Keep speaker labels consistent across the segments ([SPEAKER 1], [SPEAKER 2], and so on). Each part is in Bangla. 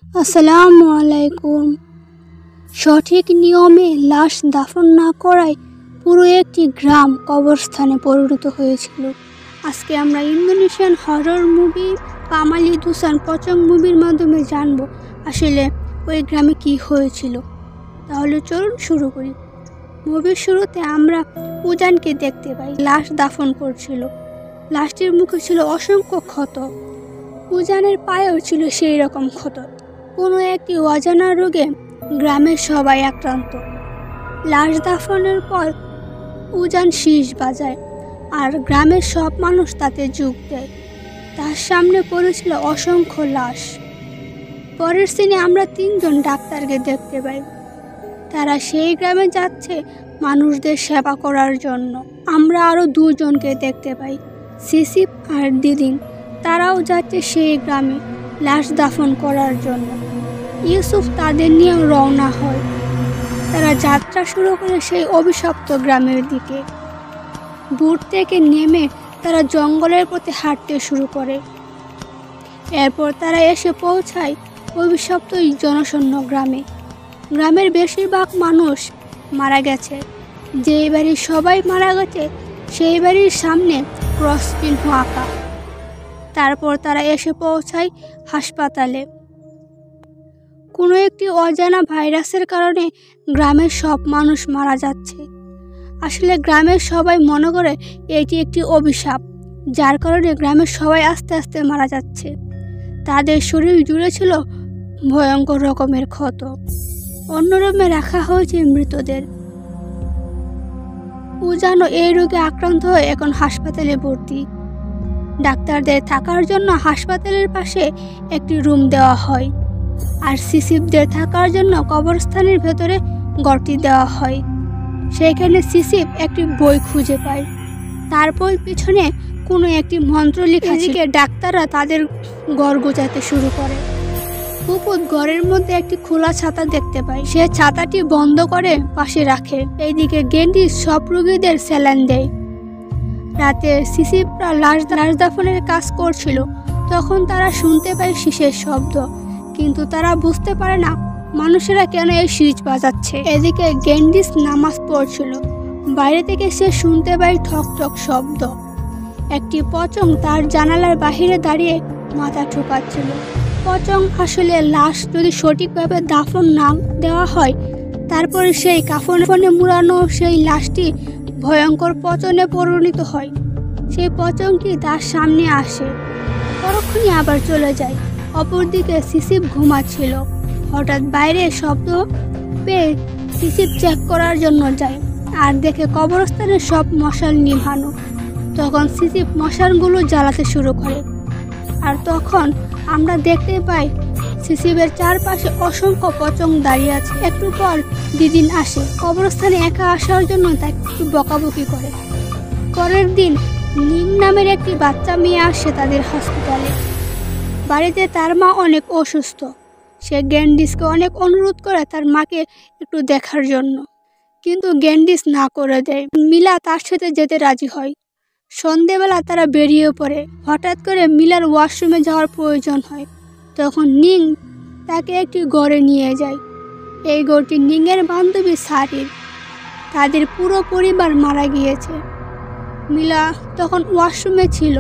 [SPEAKER 1] আসসালামু আলাইকুম। সঠিক নিয়মে লাশ দাফন না করায় পুরো একটি গ্রাম কবরস্থানে পরিণত হয়েছিল। আজকে আমরা ইন্দোনেশিয়ান হরর মুভি পামালি দুসান পচং মুভির মাধ্যমে জানব আসলে ওই গ্রামে কি হয়েছিল। তাহলে চলুন শুরু করি। মুভির শুরুতে আমরা উজানকে দেখতে পাই, লাশ দাফন করছিল। লাশটির মুখে ছিল অসংখ্য ক্ষত, উজানের পায়েও ছিল সেই রকম ক্ষত। কোনো একটি অজানা রোগে গ্রামের সবাই আক্রান্ত। লাশ দাফনের পর উজান শীষ বাজায় আর গ্রামের সব মানুষ তাতে যোগ দেয়। তার সামনে পড়েছিল অসংখ্য লাশ। পরের সিনে আমরা 3 জন ডাক্তারকে দেখতে পাই। তারা সেই গ্রামে যাচ্ছে মানুষদের সেবা করার জন্য। আমরা আরও 2 জনকে দেখতে পাই, সিসিপ আর দিদিন। তারাও যাচ্ছে সেই গ্রামে লাশ দাফন করার জন্য। ইউসুফ তাদের নিয়ে রওনা হয়। তারা যাত্রা শুরু করে সেই অভিশপ্ত গ্রামের দিকে। দূর থেকে নেমে তারা জঙ্গলের পথে হাঁটতে শুরু করে। এরপর তারা এসে পৌঁছায় অভিশপ্ত জনশূন্য গ্রামে। গ্রামের বেশিরভাগ মানুষ মারা গেছে। যেই বাড়ির সবাই মারা গেছে সেই বাড়ির সামনে ক্রস চিহ্ন আঁকা। তারপর তারা এসে পৌঁছায় হাসপাতালে। কোনো একটি অজানা ভাইরাসের কারণে গ্রামের সব মানুষ মারা যাচ্ছে। আসলে গ্রামের সবাই মনে করে এটি একটি অভিশাপ, যার কারণে গ্রামের সবাই আস্তে আস্তে মারা যাচ্ছে। তাদের শরীর জুড়ে ছিল ভয়ঙ্কর রকমের ক্ষত। অন্য রুমে রাখা হয়েছে মৃতদের। উজানও এই রোগে আক্রান্ত হয়ে এখন হাসপাতালে ভর্তি। ডাক্তারদের থাকার জন্য হাসপাতালের পাশে একটি রুম দেওয়া হয়, আর সিসিপদের থাকার জন্য কবরস্থানের ভেতরে ঘরটি দেওয়া হয়। সেখানে সিসিপ একটি বই খুঁজে পায়। তারপর পিছনে কোনো একটি মন্ত্র লেখা ছিল। ডাক্তাররা তাদের ঘর গোছাতে শুরু করে। পুপুত ঘরের মধ্যে একটি খোলা ছাতা দেখতে পায়। সে ছাতাটি বন্ধ করে পাশে রাখে। এইদিকে গেন্ডি সব রোগীদের স্যালাইন দেয়। রাতে সিসিপরা লাশ দাফনের কাজ করছিল। তখন তারা শুনতে পায় শীষের শব্দ, কিন্তু তারা বুঝতে পারে না মানুষেরা কেন এই শীষ বাজাচ্ছে। এদিকে গেন্ডিস নামাজ পড়ছিল। বাইরে থেকে সে শুনতে পায় ঠক ঠক শব্দ। একটি পচং তার জানালার বাহিরে দাঁড়িয়ে মাথা ঠুকাচ্ছিল। পচং আসলে লাশ যদি সঠিকভাবে দাফন না দেওয়া হয়, তারপরে সেই কাফনে মুড়ানো সেই লাশটি ভয়ঙ্কর পচনে পরিণত হয়। সেই পচংটি তার সামনে আসে, পরক্ষণই আবার চলে যায়। অপরদিকে সিসিপ ঘুমাচ্ছিল। হঠাৎ বাইরে শব্দ পেয়ে সিসিপ চেক করার জন্য যায় আর দেখে কবরস্থানের সব মশাল নিভানো। তখন সিসিপ মশালগুলো জ্বালাতে শুরু করে। আর তখন আমরা দেখতে পাই সিসিপের চারপাশে অসংখ্য পচং দাঁড়িয়ে আছে। একটু পর দিদিন আসে। কবরস্থানে একা আসার জন্য তাকে একটু বকাবকি করে। পরের দিন নিং নামের একটি বাচ্চা মেয়ে আসে তাদের হসপিটালে। বাড়িতে তার মা অনেক অসুস্থ। সে গ্যান্ডিসকে অনেক অনুরোধ করে তার মাকে একটু দেখার জন্য, কিন্তু গ্যান্ডিস না করে দেয়। মিলা তার সাথে যেতে রাজি হয়। সন্ধেবেলা তারা বেরিয়ে পড়ে। হঠাৎ করে মিলার ওয়াশরুমে যাওয়ার প্রয়োজন হয়। তখন নিং তাকে একটি ঘরে নিয়ে যায়। এই ঘরটি নিংয়ের বান্ধবী সারির। তাদের পুরো পরিবার মারা গিয়েছে। মিলা তখন ওয়াশরুমে ছিল।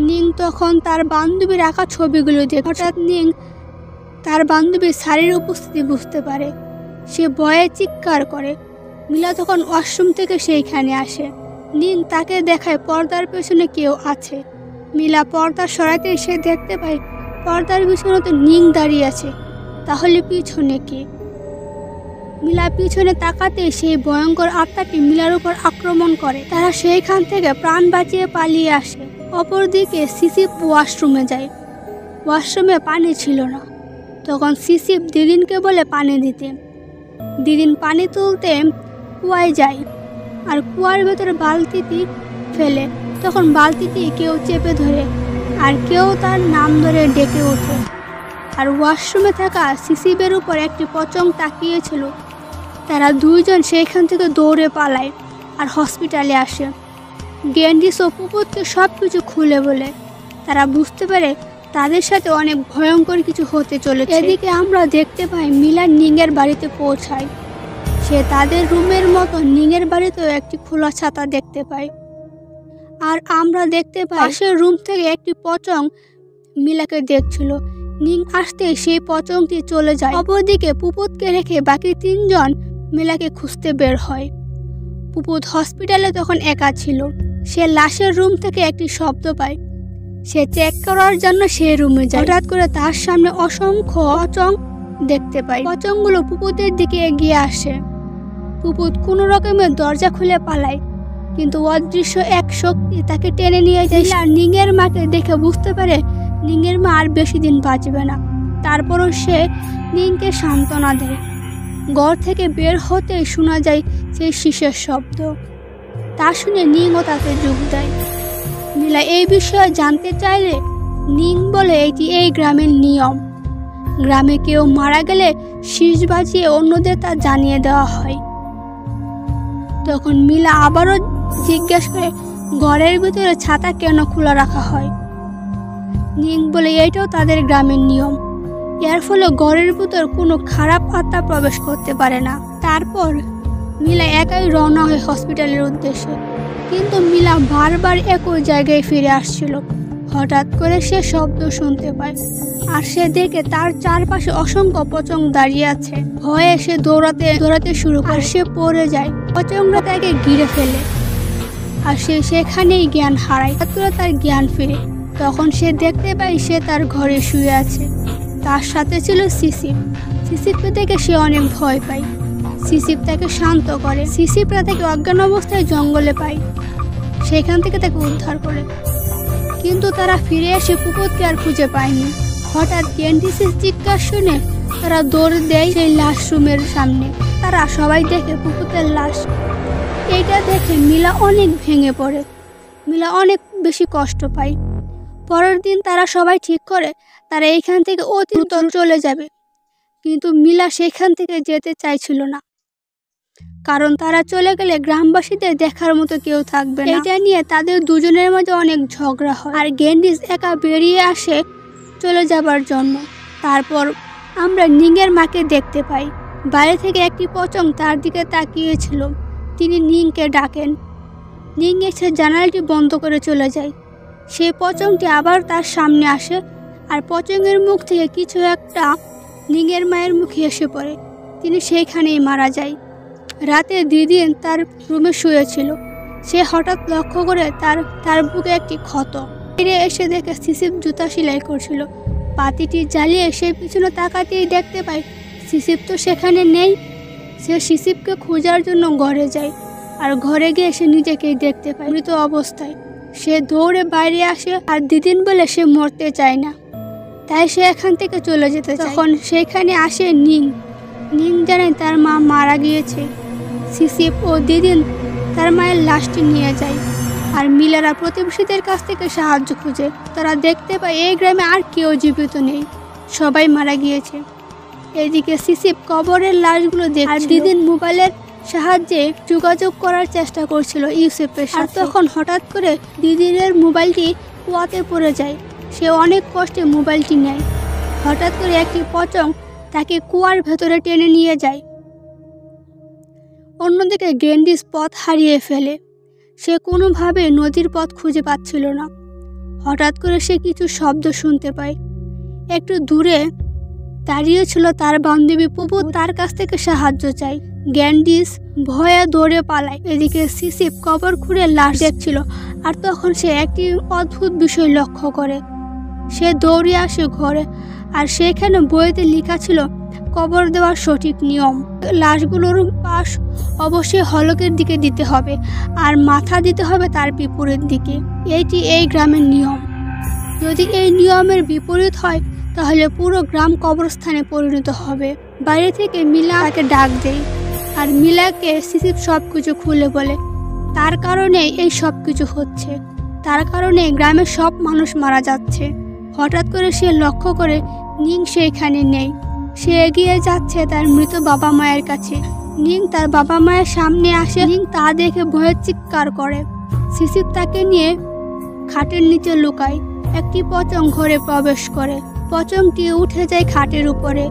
[SPEAKER 1] নিং তখন তার বান্ধবীর আঁকা ছবিগুলো দেখে হঠাৎ নিং তার বান্ধবী সারির উপস্থিতি বুঝতে পারে। সে ভয়ে চিৎকার করে। মিলা তখন ওয়াশরুম থেকে সেইখানে আসে। নিং তাকে দেখায় পর্দার পেছনে কেউ আছে। মিলা পর্দা সরাতে সে দেখতে পায় পর্দার পিছনে তো নিং দাঁড়িয়ে আছে। তাহলে পিছনে কে? মিলা পিছনে তাকাতে সেই ভয়ঙ্কর আত্মাটি মিলার উপর আক্রমণ করে। তারা সেইখান থেকে প্রাণ বাঁচিয়ে পালিয়ে আসে। অপরদিকে সিসিপ ওয়াশরুমে যায়। ওয়াশরুমে পানি ছিল না। তখন সিসিপ দিদিনকে বলে পানি দিতে। দিদিন পানি তুলতে কুয়ায় যায় আর কুয়ার ভেতরে বালতিটি ফেলে। তখন বালতিটি কেউ চেপে ধরে আর কেউ তার নাম ধরে ডেকে ওঠে। আর ওয়াশরুমে থাকা সিসিপের উপর একটি পচং তাকিয়েছিল। তারা 2 জন সেইখান থেকে দৌড়ে পালায় আর হসপিটালে আসে। গ্যান্ডিস ও পুপুতকে সব কিছু খুলে বলে। তারা বুঝতে পারে তাদের সাথে অনেক ভয়ঙ্কর কিছু হতে চলেছে। এদিকে আমরা দেখতে পাই মিলা নিংয়ের বাড়িতে পৌঁছায়। সে তাদের রুমের মতো নিংয়ের বাড়িতেও একটি খোলা ছাতা দেখতে পায়। আর আমরা দেখতে পাই পাশের রুম থেকে একটি পচং মিলাকে দেখছিল। নিং আসতে সেই পচংটি চলে যায়। অপরদিকে পুপুতকে রেখে বাকি 3 জন মিলাকে খুঁজতে বের হয়। পুপুত হসপিটালে তখন একা ছিল। সে লাশের রুম থেকে একটি শব্দ পায়। সে চেক করার জন্য সেই রুমে যায়। হঠাৎ করে তার সামনে অসংখ্য পচং দেখতে পায়। পচংগুলো পুপুতের দিকে এগিয়ে আসে। পুপুত কোনো রকমের দরজা খুলে পালায়, কিন্তু অদৃশ্য এক শক্তি তাকে টেনে নিয়ে যায়। আর নিংয়ের মাকে দেখে বুঝতে পারে নিংয়ের মা আর বেশি দিন বাঁচবে না। তারপরও সে নিংকে সান্ত্বনা দেয়। ঘর থেকে বের হতেই শোনা যায় সেই শীষের শব্দ। তা শুনে নিংও তাতে যোগ দেয়। মিলা এই বিষয়ে জানতে চাইলে নিং বলে এটি এই গ্রামের নিয়ম। গ্রামে কেউ মারা গেলে শীষ বাজিয়ে অন্যদের তা জানিয়ে দেওয়া হয়। তখন মিলা আবারও জিজ্ঞাসা করে ঘরের ভিতরে ছাতা কেন খোলা রাখা হয়। নিং বলে এটাও তাদের গ্রামের নিয়ম। এর ফলে ঘরের ভিতর কোনো খারাপ আত্মা প্রবেশ করতে পারে না। তারপর মিলা একাই রওনা হয় হসপিটালের উদ্দেশ্যে। কিন্তু মিলা বারবার একই জায়গায় ফিরে আসছিল। হঠাৎ করে সে শব্দ শুনতে পায়, আর সে দেখে তার চারপাশে অসংখ্য পচং দাঁড়িয়ে আছে। ভয়ে সে দৌড়াতে শুরু করে। সে পড়ে যায়। পচংরা তাকে ঘিরে ফেলে আর সে সেখানেই জ্ঞান হারায়। হঠাৎ করে তার জ্ঞান ফিরে। তখন সে দেখতে পায় সে তার ঘরে শুয়ে আছে। তার সাথে ছিল সিসিপ। সিসিপকে দেখে সে অনেক ভয় পায়। সিসিপ তাকে শান্ত করে। সিসিপরা তাকে অজ্ঞান অবস্থায় জঙ্গলে পায়। সেখান থেকে তাকে উদ্ধার করে। কিন্তু তারা ফিরে এসে পুপুতকে আর খুঁজে পায়নি। হঠাৎ গ্যান্ডিসের চিৎকার শুনে তারা দৌড় দেয় সেই লাশ রুমের সামনে। তারা সবাই দেখে পুপুতের লাশ। এইটা দেখে মিলা অনেক ভেঙে পড়ে। মিলা অনেক বেশি কষ্ট পায়। পরের দিন তারা সবাই ঠিক করে তারা এইখান থেকে অতি দ্রুত চলে যাবে। কিন্তু মিলা সেখান থেকে যেতে চাইছিল না, কারণ তারা চলে গেলে গ্রামবাসীদের দেখার মতো কেউ থাকবে না। এটা নিয়ে তাদের দুজনের মধ্যে অনেক ঝগড়া হয়। আর গ্যান্ডিস একা বেরিয়ে আসে চলে যাবার জন্য। তারপর আমরা নিংয়ের মাকে দেখতে পাই। বাইরে থেকে একটি পচং তার দিকে তাকিয়েছিল। তিনি নিংকে ডাকেন। নিং এসে জানালাটি বন্ধ করে চলে যায়। সেই পচংটি আবার তার সামনে আসে, আর পচংয়ের মুখ থেকে কিছু একটা নিংয়ের মায়ের মুখে এসে পড়ে। তিনি সেইখানেই মারা যায়। রাতে দিদিন তার রুমে শুয়েছিল। সে হঠাৎ লক্ষ্য করে তার বুকে একটি ক্ষত। ফিরে এসে দেখে সিসিপ জুতা সেলাই করছিল। পাতিটি জ্বালিয়ে সে পিছনে তাকাতেই দেখতে পায় সিসিপ তো সেখানে নেই। সে সিসিপকে খোঁজার জন্য ঘরে যায়, আর ঘরে গিয়ে সে নিজেকেই দেখতে পায় মৃত অবস্থায়। সে দৌড়ে বাইরে আসে, আর দিদিন বলে সে মরতে চায় না, তাই সে এখান থেকে চলে যেতে চায়। তখন সেখানে আসে নিং। নিং জানে তার মা মারা গিয়েছে। সিসিপ ও দিদিন তার মায়ের লাশটি নিয়ে যায়, আর মিলারা প্রতিবেশীদের কাছ থেকে সাহায্য খুঁজে। তারা দেখতে পায় এই গ্রামে আর কেউ জীবিত নেই, সবাই মারা গিয়েছে। এদিকে সিসিপ কবরের লাশগুলো দেখছিল, আর দিদিন মোবাইলের সাহায্যে যোগাযোগ করার চেষ্টা করছিল ইউসুফের সাথে। আর তখন হঠাৎ করে দিদিনের মোবাইলটি কুয়াতে পড়ে যায়। সে অনেক কষ্টে মোবাইলটি নেয়। হঠাৎ করে একটি পচং তাকে কুয়ার ভেতরে টেনে নিয়ে যায়। অন্যদিকে গ্যান্ডিস পথ হারিয়ে ফেলে। সে কোনোভাবে নদীর পথ খুঁজে পাচ্ছিল না। হঠাৎ করে সে কিছু শব্দ শুনতে পায়। একটু দূরে দাঁড়িয়েছিল তার বান্ধবী পুপু। তার কাছ থেকে সাহায্য চায়। গ্যান্ডিস ভয়ে দৌড়ে পালায়। এদিকে সিসিপ কবর খুঁড়ে লাশ দেখছিল, আর তখন সে একটি অদ্ভুত বিষয় লক্ষ্য করে। সে দৌড়ে আসে ঘরে, আর সেখানে বইতে লেখা ছিল কবর দেওয়ার সঠিক নিয়ম। লাশগুলোর পাশ অবশ্যই হলকের দিকে দিতে হবে, আর মাথা দিতে হবে তার বিপরীত দিকে। এইটি এই গ্রামের নিয়ম। যদি এই নিয়মের বিপরীত হয় তাহলে পুরো গ্রাম কবরস্থানে পরিণত হবে। বাইরে থেকে মিলা তাকে ডাক দেয়, আর মিলাকে সিসিপ সব কিছু খুলে বলে। তার কারণে এই সব কিছু হচ্ছে, তার কারণে গ্রামের সব মানুষ মারা যাচ্ছে। হঠাৎ করে সে লক্ষ্য করে নিং সেখানে নেই। সে এগিয়ে যাচ্ছে তার মৃত বাবা মায়ের কাছে। নিং তার বাবা মায়ের সামনে আসে। নিং তা দেখে ভয়ে চিৎকার করে। সিসিপ তাকে নিয়ে খাটের নিচে লুকায়। একটি পচং ঘরে প্রবেশ করে। পচংটি উঠে যায় খাটের উপরে।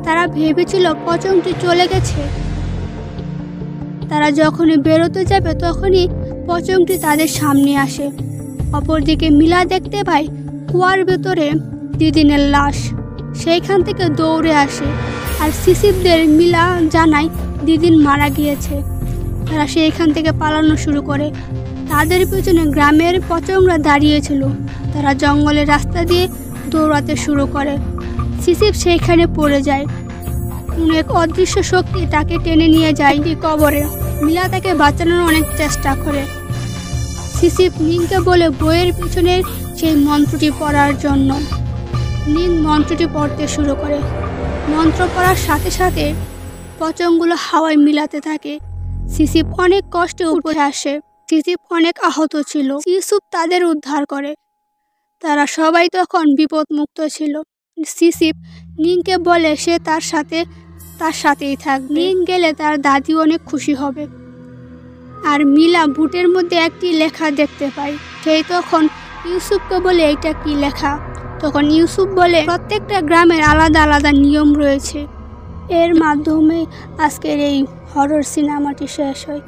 [SPEAKER 1] তারা ভেবেছিল পচংটি চলে গেছে। তারা যখনই বেরোতে যাবে তখনই পচংটি তাদের সামনে আসে। অপরদিকে মিলা দেখতে পায় কুয়ার ভেতরে দিদিনের লাশ। সেইখান থেকে দৌড়ে আসে আর সিসিপদের মিলা জানায় দিদিন মারা গিয়েছে। তারা সেইখান থেকে পালানো শুরু করে। তাদের পিছনে গ্রামের পচংরা দাঁড়িয়েছিল। তারা জঙ্গলের রাস্তা দিয়ে দৌড়াতে শুরু করে। সিসিপ সেইখানে পড়ে যায়। এক অদৃশ্য শক্তি তাকে টেনে নিয়ে যায় কবরে। মিলা তাকে বাঁচানোর অনেক চেষ্টা করে। সিসিপ নিংকে বলে বইয়ের পিছনের সেই মন্ত্রটি পড়ার জন্য। নিং মন্ত্রটি পড়তে শুরু করে। মন্ত্র পড়ার সাথে সাথে পচংগুলো হাওয়ায় মিলাতে থাকে। সিসিপ অনেক কষ্টে উঠে আসে। সিসিপ অনেক আহত ছিল। ইউসুফ তাদের উদ্ধার করে। তারা সবাই তখন বিপদমুক্ত ছিল। সিসিপ নিংকে বলে সে তার সাথেই থাকবে। নিং গেলে তার দাদি অনেক খুশি হবে। আর মিলা বুটের মধ্যে একটি লেখা দেখতে পায়। সেই তখন ইউসুফকে বলে এটা কি লেখা। তখন ইউসুফ বলে প্রত্যেকটা গ্রামের আলাদা আলাদা নিয়ম রয়েছে। এর মাধ্যমে আজকের এই হরর সিনেমাটি শেষ হয়।